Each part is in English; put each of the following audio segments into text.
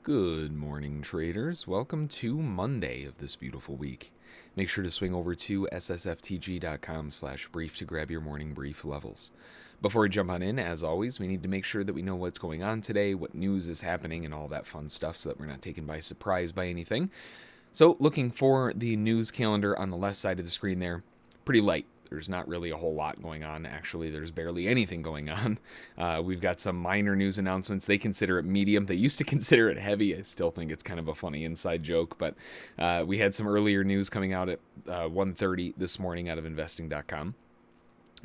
Good morning, traders. Welcome to Monday of this beautiful week. Make sure to swing over to ssftg.com/brief to grab your morning brief levels. Before we jump on in, as always, we need to make sure that we know what's going on today, what news is happening, and all that fun stuff so that we're not taken by surprise by anything. So, looking for the news calendar on the left side of the screen there, pretty light. There's not really a whole lot going on. Actually, there's barely anything going on. We've got some minor news announcements. They consider it medium. They used to consider it heavy. I still think it's kind of a funny inside joke, but we had some earlier news coming out at 1:30 this morning out of investing.com.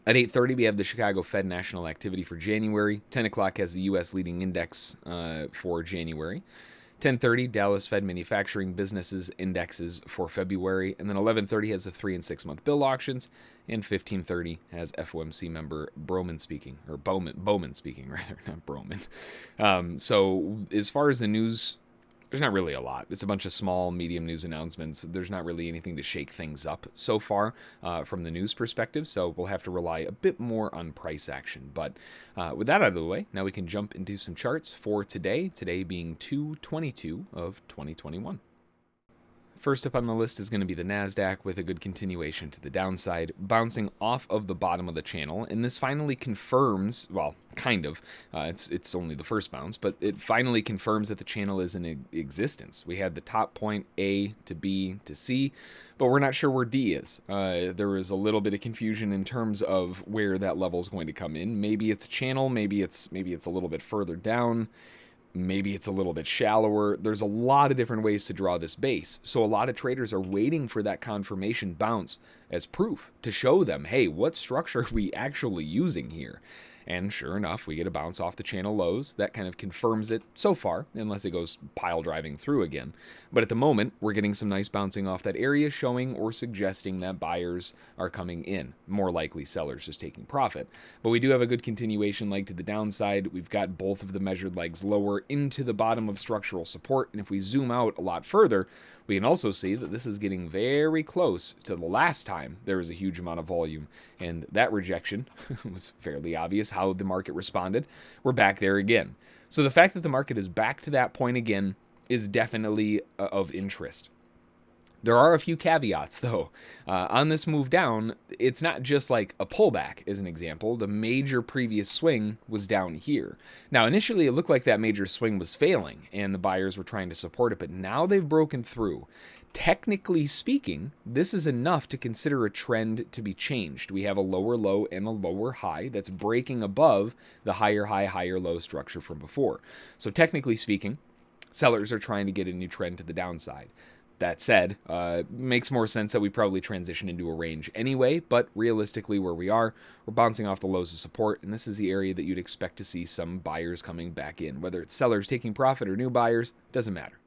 At 8:30, we have the Chicago Fed National Activity for January. 10 o'clock has the U.S. leading index for January. 10:30, Dallas Fed Manufacturing Businesses Indexes for February. And then 11:30 has the 3- and 6-month bill auctions. And 15:30 has FOMC member Bowman speaking, not Broman. So as far as the news, there's not really a lot. It's a bunch of small, medium news announcements. There's not really anything to shake things up so far from the news perspective, so we'll have to rely a bit more on price action. But with that out of the way, now we can jump into some charts for today being 2/22 of 2021. First up on the list is going to be the NASDAQ with a good continuation to the downside, bouncing off of the bottom of the channel. And this finally confirms, well, kind of, it's only the first bounce, but it finally confirms that the channel is in existence. We had the top point A to B to C, but we're not sure where D is. There is a little bit of confusion in terms of where that level is going to come in. Maybe it's a channel, maybe it's a little bit further down. Maybe it's a little bit shallower. There's a lot of different ways to draw this base. So a lot of traders are waiting for that confirmation bounce as proof to show them, hey, what structure are we actually using here? And sure enough, we get a bounce off the channel lows. That kind of confirms it so far, unless it goes pile driving through again. But at the moment, we're getting some nice bouncing off that area, showing or suggesting that buyers are coming in. More likely sellers just taking profit. But we do have a good continuation leg to the downside. We've got both of the measured legs lower into the bottom of structural support. And if we zoom out a lot further, we can also see that this is getting very close to the last time there was a huge amount of volume. And that rejection was fairly obvious how the market responded. We're back there again. So the fact that the market is back to that point again is definitely of interest. There are a few caveats, though. On this move down, it's not just like a pullback, as an example. The major previous swing was down here. Now, initially, it looked like that major swing was failing, and the buyers were trying to support it, but now they've broken through. Technically speaking, this is enough to consider a trend to be changed. We have a lower low and a lower high that's breaking above the higher high, higher low structure from before. So technically speaking, sellers are trying to get a new trend to the downside. That said, makes more sense that we probably transition into a range anyway, but realistically where we are, we're bouncing off the lows of support, and this is the area that you'd expect to see some buyers coming back in. Whether it's sellers taking profit or new buyers, doesn't matter.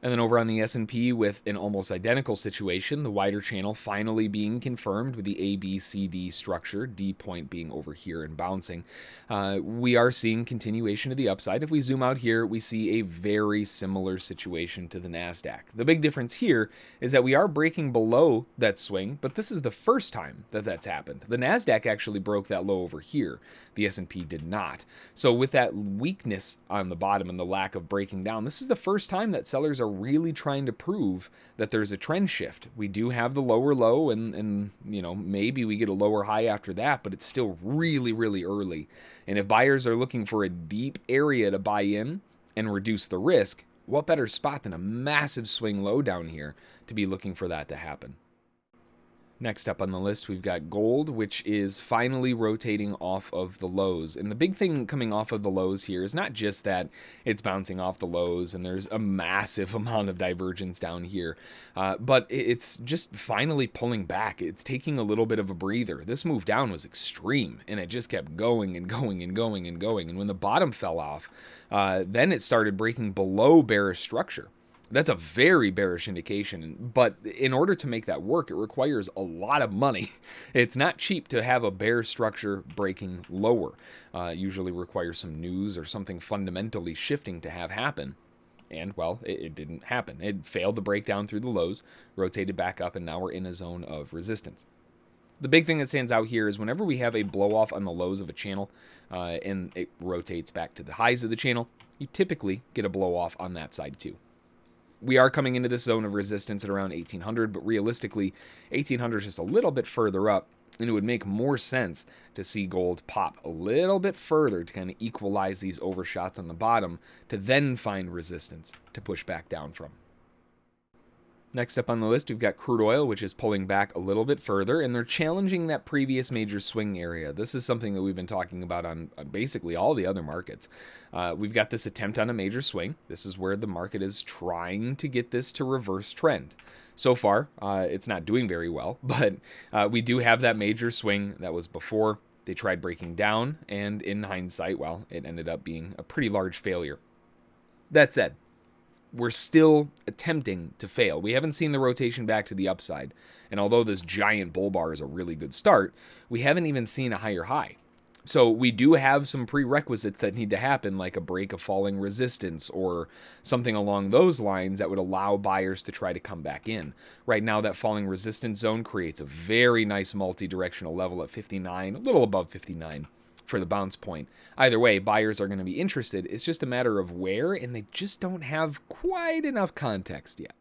And then over on the S&P with an almost identical situation, the wider channel finally being confirmed with the ABCD structure, D point being over here and bouncing. We are seeing continuation to the upside. If we zoom out here, we see a very similar situation to the NASDAQ. The big difference here is that we are breaking below that swing, but this is the first time that that's happened. The NASDAQ actually broke that low over here. The S&P did not. So with that weakness on the bottom and the lack of breaking down, this is the first time that sellers are really trying to prove that there's a trend shift. We do have the lower low and you know, maybe we get a lower high after that, but it's still really, really early. And if buyers are looking for a deep area to buy in and reduce the risk, what better spot than a massive swing low down here to be looking for that to happen? Next up on the list, we've got gold, which is finally rotating off of the lows. And the big thing coming off of the lows here is not just that it's bouncing off the lows and there's a massive amount of divergence down here, but it's just finally pulling back. It's taking a little bit of a breather. This move down was extreme, and it just kept going and going and going and going. And when the bottom fell off, then it started breaking below bearish structure. That's a very bearish indication, but in order to make that work, it requires a lot of money. It's not cheap to have a bear structure breaking lower. Usually requires some news or something fundamentally shifting to have happen. And, well, it didn't happen. It failed to break down through the lows, rotated back up, and now we're in a zone of resistance. The big thing that stands out here is whenever we have a blow off on the lows of a channel and it rotates back to the highs of the channel, you typically get a blow off on that side too. We are coming into this zone of resistance at around 1800, but realistically, 1800 is just a little bit further up, and it would make more sense to see gold pop a little bit further to kind of equalize these overshots on the bottom to then find resistance to push back down from. Next up on the list, we've got crude oil, which is pulling back a little bit further, and they're challenging that previous major swing area. This is something that we've been talking about on basically all the other markets. We've got this attempt on a major swing. This is where the market is trying to get this to reverse trend. So far, it's not doing very well, but we do have that major swing that was before they tried breaking down, and in hindsight, well, it ended up being a pretty large failure. That said, we're still attempting to fail. We haven't seen the rotation back to the upside. And although this giant bull bar is a really good start, we haven't even seen a higher high. So we do have some prerequisites that need to happen, like a break of falling resistance or something along those lines that would allow buyers to try to come back in. Right now, that falling resistance zone creates a very nice multi-directional level at 59, a little above 59. For the bounce point. Either way, buyers are going to be interested. It's just a matter of where, and they just don't have quite enough context yet.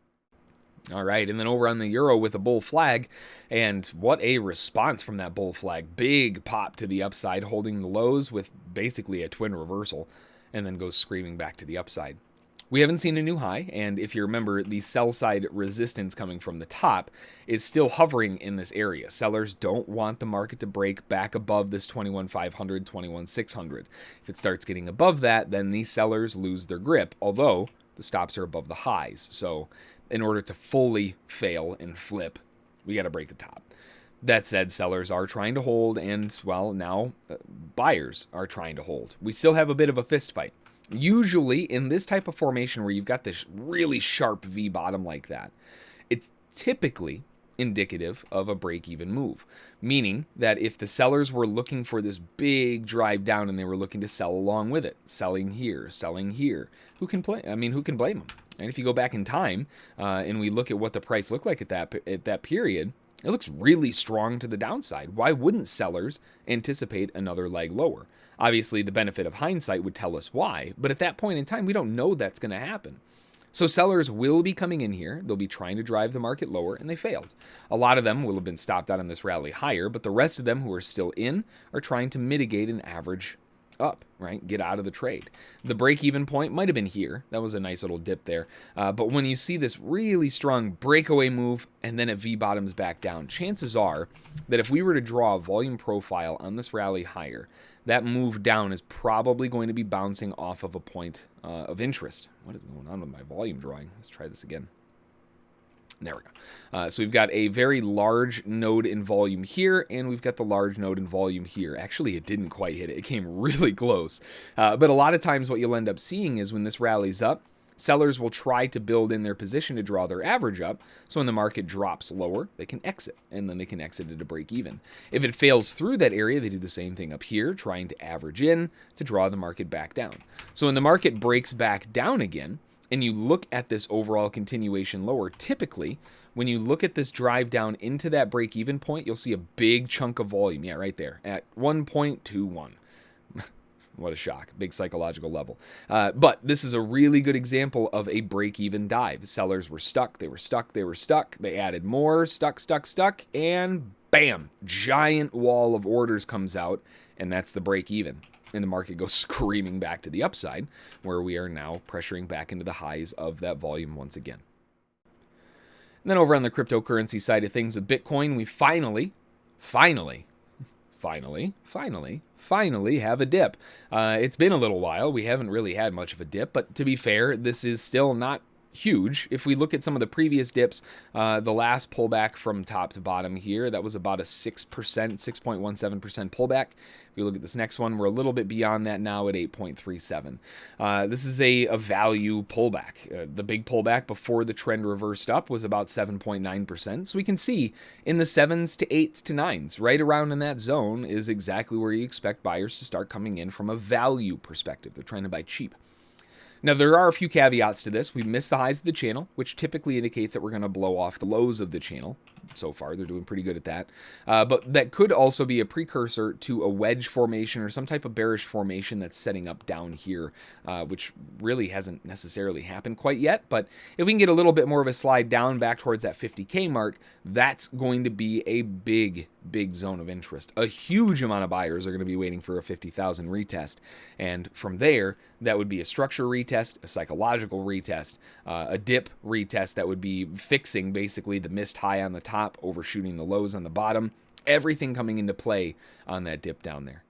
All right, and then over on the euro with a bull flag, and what a response from that bull flag. Big pop to the upside, holding the lows with basically a twin reversal, and then goes screaming back to the upside. We haven't seen a new high, and if you remember, the sell side resistance coming from the top is still hovering in this area. Sellers don't want the market to break back above this 21,500, 21,600. If it starts getting above that, then these sellers lose their grip, although the stops are above the highs. So in order to fully fail and flip, we got to break the top. That said, sellers are trying to hold, and, well, now buyers are trying to hold. We still have a bit of a fist fight. Usually in this type of formation where you've got this really sharp V bottom like that, it's typically indicative of a break-even move, meaning that if the sellers were looking for this big drive down and they were looking to sell along with it, selling here, who can blame them? And if you go back in time and we look at what the price looked like at that period, it looks really strong to the downside. Why wouldn't sellers anticipate another leg lower? Obviously, the benefit of hindsight would tell us why, but at that point in time, we don't know that's going to happen. So sellers will be coming in here. They'll be trying to drive the market lower, and they failed. A lot of them will have been stopped out on this rally higher, but the rest of them who are still in are trying to mitigate an average up, right? Get out of the trade. The break-even point might have been here. That was a nice little dip there. But when you see this really strong breakaway move and then it V-bottoms back down, chances are that if we were to draw a volume profile on this rally higher, that move down is probably going to be bouncing off of a point of interest. What is going on with my volume drawing? Let's try this again. There we go. So we've got a very large node in volume here, and we've got the large node in volume here. Actually, it didn't quite hit it. It came really close. But a lot of times what you'll end up seeing is when this rallies up, sellers will try to build in their position to draw their average up, so when the market drops lower, they can exit, and then they can exit at a break even. If it fails through that area, they do the same thing up here, trying to average in to draw the market back down. So when the market breaks back down again, and you look at this overall continuation lower, typically, when you look at this drive down into that break-even point, you'll see a big chunk of volume. Yeah, right there, at 1.21. What a shock. Big psychological level. But this is a really good example of a break-even dive. Sellers were stuck. They were stuck. They were stuck. They added more. Stuck, and bam! Giant wall of orders comes out, and that's the break-even. And the market goes screaming back to the upside, where we are now pressuring back into the highs of that volume once again. And then over on the cryptocurrency side of things with Bitcoin, we finally have a dip. It's been a little while. We haven't really had much of a dip, but to be fair, this is still not huge. If we look at some of the previous dips, the last pullback from top to bottom here, that was about a 6.17% pullback. If you look at this next one, we're a little bit beyond that now at 8.37. This is a value pullback. The big pullback before the trend reversed up was about 7.9%. So we can see in the 7s to 8s to 9s, right around in that zone is exactly where you expect buyers to start coming in from a value perspective. They're trying to buy cheap. Now, there are a few caveats to this. We missed the highs of the channel, which typically indicates that we're going to blow off the lows of the channel. so far. They're doing pretty good at that. But that could also be a precursor to a wedge formation or some type of bearish formation that's setting up down here, which really hasn't necessarily happened quite yet. But if we can get a little bit more of a slide down back towards that 50K mark, that's going to be a big zone of interest. A huge amount of buyers are going to be waiting for a 50,000 retest. And from there, that would be a structure retest, a psychological retest, a dip retest that would be fixing basically the missed high on the top, overshooting the lows on the bottom, everything coming into play on that dip down there.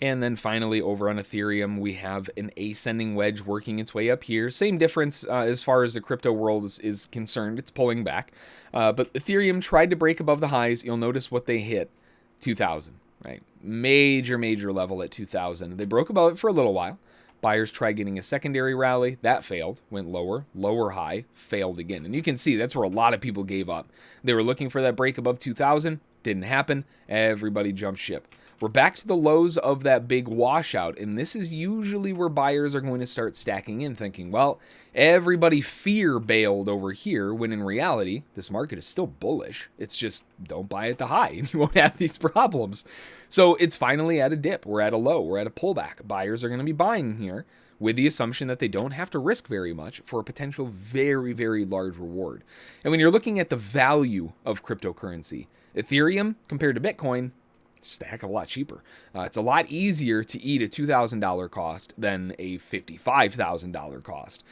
And then finally, over on Ethereum, we have an ascending wedge working its way up here. Same difference as far as the crypto world is concerned. It's pulling back. But Ethereum tried to break above the highs. You'll notice what they hit, 2,000, right? Major level at 2,000. They broke above it for a little while. Buyers tried getting a secondary rally. That failed. Went lower high, failed again. And you can see that's where a lot of people gave up. They were looking for that break above 2,000. Didn't happen. Everybody jumped ship. We're back to the lows of that big washout, and this is usually where buyers are going to start stacking in, thinking, well, everybody fear bailed over here, when in reality, this market is still bullish. It's just don't buy at the high, and you won't have these problems. So it's finally at a dip. We're at a low. We're at a pullback. Buyers are going to be buying here with the assumption that they don't have to risk very much for a potential very large reward. And when you're looking at the value of cryptocurrency, Ethereum compared to Bitcoin, it's just a heck of a lot cheaper. It's a lot easier to eat a $2,000 cost than a $55,000 cost.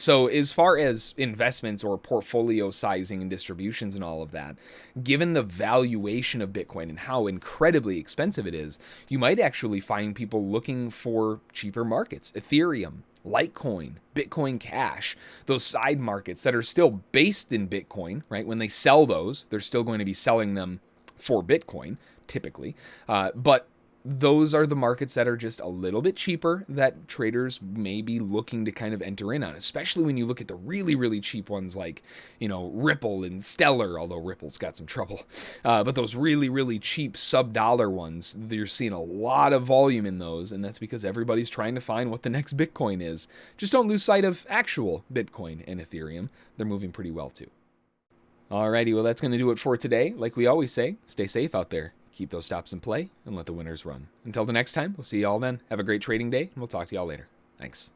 So as far as investments or portfolio sizing and distributions and all of that, given the valuation of Bitcoin and how incredibly expensive it is, you might actually find people looking for cheaper markets. Ethereum, Litecoin, Bitcoin Cash, those side markets that are still based in Bitcoin, right? When they sell those, they're still going to be selling them for Bitcoin, typically. But those are the markets that are just a little bit cheaper that traders may be looking to kind of enter in on, especially when you look at the really cheap ones like, Ripple and Stellar, although Ripple's got some trouble. But those really cheap sub-dollar ones, you're seeing a lot of volume in those, and that's because everybody's trying to find what the next Bitcoin is. Just don't lose sight of actual Bitcoin and Ethereum. They're moving pretty well too. Alrighty, well that's going to do it for today. Like we always say, stay safe out there. Keep those stops in play and let the winners run. Until the next time, we'll see you all then. Have a great trading day, and we'll talk to y'all later. Thanks.